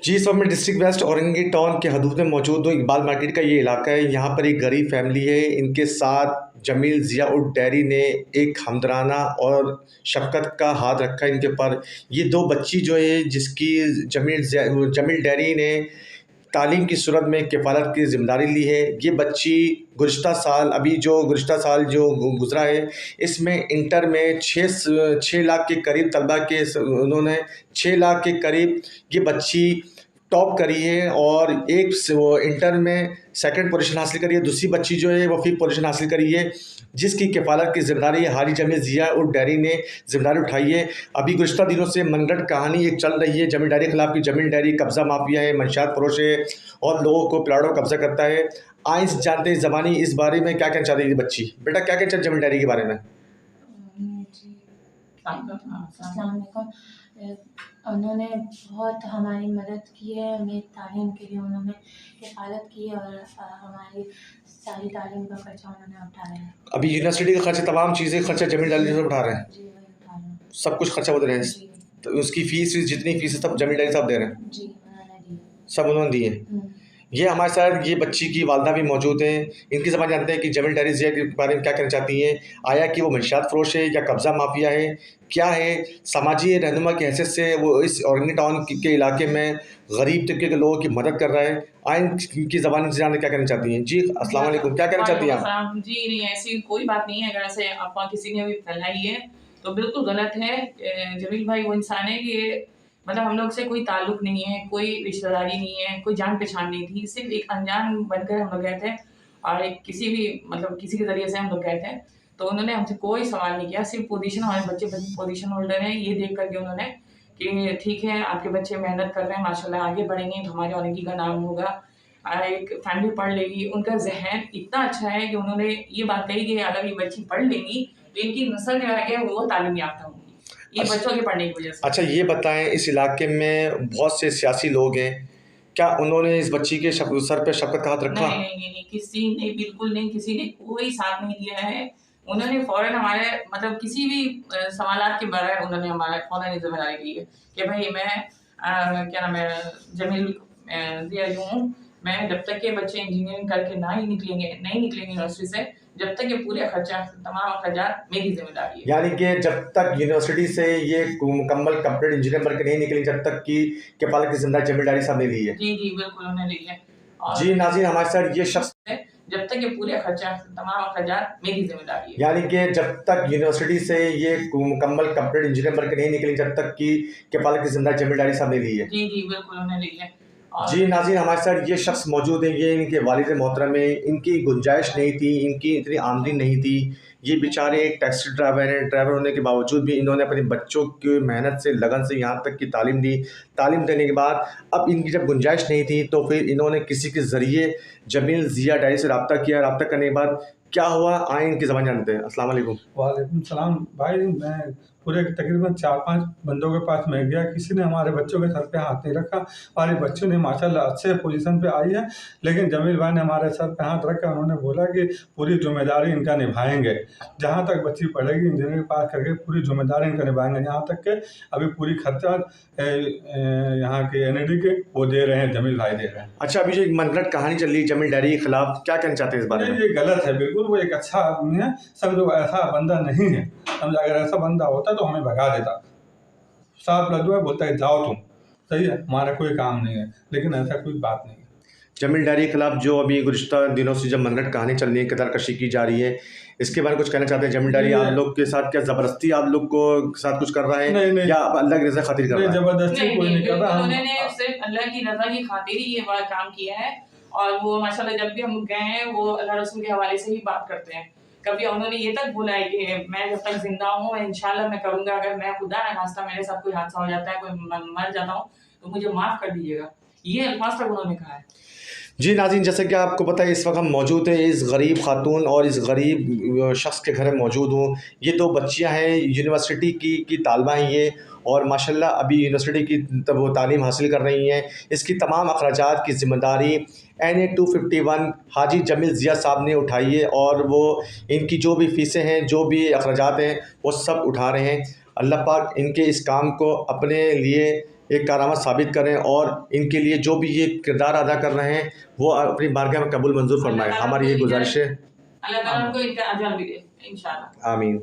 जी, इस वक्त मैं डिस्ट्रिक्ट वेस्ट औरंगी टाउन के हदूद में मौजूद हूँ। इकबाल मार्केट का ये इलाका है। यहाँ पर एक गरीब फैमिली है। इनके साथ जमील ज़िया उर्फ डैरी ने एक हमदर्दाना और शफ़क़त का हाथ रखा है इनके ऊपर। ये 2 बच्ची जो है जिसकी जमील डैरी ने तालीम की सूरत में किफ़ालत की ज़िम्मेदारी ली है। ये बच्ची गुज़िश्ता साल जो गुज़रा है, इसमें इंटर में 6 लाख के करीब तलबा के उन्होंने 6 लाख के करीब ये बच्ची टॉप करी है और एक वो इंटर में सेकंड पोजीशन हासिल करी है। दूसरी बच्ची जो है वो 5th पोजीशन हासिल करी है, जिसकी किफ़ालत की ज़िम्मेदारी हाजी जमील ज़िया उर्फ डैरी ने ज़िम्मेदारी उठाई है। अभी गुज़िश्ता दिनों से मनगढ़ंत कहानी एक चल रही है जमील डैरी के खिलाफ कि जमील डैरी कब्ज़ा माफिया है, मंशियात फरोश है और लोगों को प्लाटों कब्ज़ा करता है। आइए जानते हैं ज़बानी इस बारे में क्या कहना चाहती है ये बच्ची। बेटा क्या कहना चाहती जमील डैरी के बारे में? जी, अस्सलाम वालेकुम। उन्होंने बहुत हमारी मदद की है, हमें तालीम के लिए उन्होंने किफ़ालत की और हमारी सारी तालीम का खर्चा उन्होंने उठाया है। अभी यूनिवर्सिटी का खर्चा, तमाम चीज़ें खर्चा जमील डैरी साहब उठा रहे हैं? जी, वही उठा रहे हैं। सब कुछ खर्चा वो दे रहे हैं? जी। तो उसकी फ़ीस जितनी फ़ीस है सब जमील डैरी साहब दे रहे हैं? जी, उन्होंने दी है। सब उन्होंने दी है। ये हमारे साथ ये बच्ची की वालदा भी मौजूद हैं। इनकी ज़बान जानते हैं कि जमील डैरी ज़िया के बारे में क्या कहना चाहती हैं। आया कि वो मंशियात फ़रोश है या कब्ज़ा माफिया है? क्या है समाजी रहनुमा की हैसियत से वो इस औरंगी टाउन के इलाके में गरीब तबके के लोगों की मदद कर रहा है? आइए इनकी ज़बान से जानते क्या कहना चाहती हैं। जी, अस्सलाम वालेकुम, क्या कहना चाहती हैं आप? जी, नहीं ऐसी कोई बात नहीं है। अगर ऐसे अफ़वाह किसी ने भी फैलाई है तो बिल्कुल गलत है। जमील भाई वो इंसान है कि मतलब हम लोग से कोई ताल्लुक़ नहीं है, कोई रिश्तेदारी नहीं है, कोई जान-पहचान नहीं थी। सिर्फ़ एक अनजान बनकर हम लोग गए थे और एक किसी के ज़रिए से हम लोग गए थे। तो उन्होंने हमसे कोई सवाल नहीं किया, सिर्फ़ पोज़ीशन हमारे बच्चे पोज़ीशन होल्डर हैं, ये देख कर के उन्होंने कि ठीक है, आपके बच्चे मेहनत कर रहे हैं, माशाल्लाह आगे बढ़ेंगे तो हमारे औरंगी का नाम होगा। एक फैमिली पढ़ लेगी, उनका ज़हन इतना अच्छा है कि उन्होंने ये बात कही कि अगर ये बच्ची पढ़ लेंगी तो इनकी नस्ल जो है वो तालीम याफ़्ता होंगी। ये बच्चों के पढ़ने की वजह से। अच्छा ये बताएँ, इस इलाके में बहुत से सियासी लोग हैं, क्या उन्होंने इस बच्ची के सर पे शफ़क़त का हाथ रखा? नहीं, किसी ने बिल्कुल नहीं, किसी ने कोई साथ नहीं दिया है। उन्होंने फ़ौरन हमारे मतलब किसी भी सवालात के बगैर उन्होंने हमारा फ़ौरन ये ज़िम्मेदारी ली है कि भई मैं क्या नाम है जमील ज़िया जो हूँ, मैं जब तक के बच्चे इंजीनियरिंग करके नहीं निकलेंगे यूनिवर्सिटी से, जब तक ये पूरे खर्चा तमाम अख़राजात मेरी ज़िम्मेदारी है। यानी कि जब तक यूनिवर्सिटी से ये मुकम्मल कंप्लीट इंजीनियर बन के नहीं निकली, जब तक की किफ़ालत की ज़िम्मेदारी जमील डैरी साहब ने ली है? जी, बिल्कुल उन्होंने ली है। जी नाज़रीन, हमारे साथ ये शख़्स जब तक ये पूरे खर्चा तमाम अख़राजात मेरी ज़िम्मेदारी है। यानी कि जब तक यूनिवर्सिटी से ये मुकम्मल कंप्लीट इंजीनियर बन के नहीं निकली, जब तक की किफ़ालत की ज़िम्मेदारी जमील डैरी साहब ने ली है? जी, बिल्कुल उन्होंने ली है। जी नाज़रीन, हमारे साथ ये शख़्स मौजूद हैं, ये इनके वालिद मोहतरम हैं। इनकी गुंजाइश नहीं थी, इनकी इतनी आमदनी नहीं थी। ये बेचारे एक टैक्सी ड्राइवर हैं, ड्राइवर होने के बावजूद भी इन्होंने अपने बच्चों की मेहनत से, लगन से यहाँ तक की तालीम दी। तालीम देने के बाद अब इनकी जब गुंजाइश नहीं थी तो फिर इन्होंने किसी के ज़रिए जमील ज़िया डैरी से रब्ता किया। रब्ता करने के बाद क्या हुआ, आइए इनकी ज़बान जानते हैं। अस्सलाम वालेकुम। वालेकुम सलाम। भाई मैं पूरे तकरीबन 4-5 बंदों के पास मैं गया, किसी ने हमारे बच्चों के सर पे हाथ नहीं रखा। हमारे बच्चों ने माशाल्लाह अच्छे पोजीशन पे आई है, लेकिन जमील भाई ने हमारे सर पे हाथ रखा। उन्होंने बोला कि पूरी ज़िम्मेदारी इनका निभाएँगे, जहाँ तक बच्ची पढ़ेगी इंजीनियरिंग पास करके पूरी ज़िम्मेदारी इनका निभाएँगे। यहाँ तक कि अभी पूरी खर्चा यहाँ के NAD के वो दे रहे हैं, जमील भाई दे रहे हैं। अच्छा, अभी जो एक मनगढ़ंत कहानी चल रही है जमील डैरी के खिलाफ, क्या कहना चाहते हैं इस बारे में? ये गलत है बिल्कुल। वो एक अच्छा आदमी है, समझो ऐसा बंदा नहीं है। समझो अगर ऐसा बंदा होता तो हमें भगा देता। साफ लफ्ज़ों में बोलता है जाओ तुम, सही है, हमारा कोई काम नहीं है, लेकिन ऐसा कोई बात नहीं है। जमील डैरी के खिलाफ जो अभी गुज़िश्ता दिनों से जब मनगढ़ंत कहानी चल रही है, किरदारकशी की जा रही है, इसके बारे में कुछ कहना चाहते हैं? जमील डैरी आप लोग के साथ क्या ज़बरदस्ती आप लोग को साथ कुछ कर रहा है? नहीं। या अल्लाह की रज़ा खातिर कर रहा है? ज़बरदस्ती कोई नहीं कर रहा। उन्होंने सिर्फ अल्लाह की रज़ा की खातिर ही ये वाला काम किया है और वो माशाल्लाह जब भी हम गए हैं वो अल्लाह रसूल के हवाले से ही बात करते हैं। कभी उन्होंने ये तक बोला है कि मैं जब तक ज़िंदा हूँ इंशाल्लाह मैं करूँगा, अगर मैं खुदा न खास्ता मेरे साथ कोई हादसा हो जाता है, कोई मर जाता हूँ तो मुझे माफ़ कर दीजिएगा। ये अल्फाज़ तक उन्होंने कहा है। जी नाज़रीन, जैसे कि आपको पता है इस वक्त हम मौजूद हैं इस गरीब खातून और इस गरीब शख्स के घर में मौजूद हूँ। ये 2 बच्चियाँ हैं, यूनिवर्सिटी की तालिबा हैं ये, और माशाल्लाह अभी यूनिवर्सिटी की वो तालीम हासिल कर रही हैं। इसकी तमाम अखराजात की ज़िम्मेदारी NA 251 हाजी जमील ज़िया साहब ने उठाई है और वो इनकी जो भी फ़ीसें हैं, जो भी अखराजात हैं, वो सब उठा रहे हैं। अल्लाह पाक इनके इस काम को अपने लिए एक करामात साबित करें और इनके लिए जो भी ये किरदार अदा कर रहे हैं वो अपनी बारगाह में कबूल मंजूर फरमाए। हमारी ये गुजारिश है। अल्लाह ताला उनको इनका अजर भी दे इंशाल्लाह। आमीन।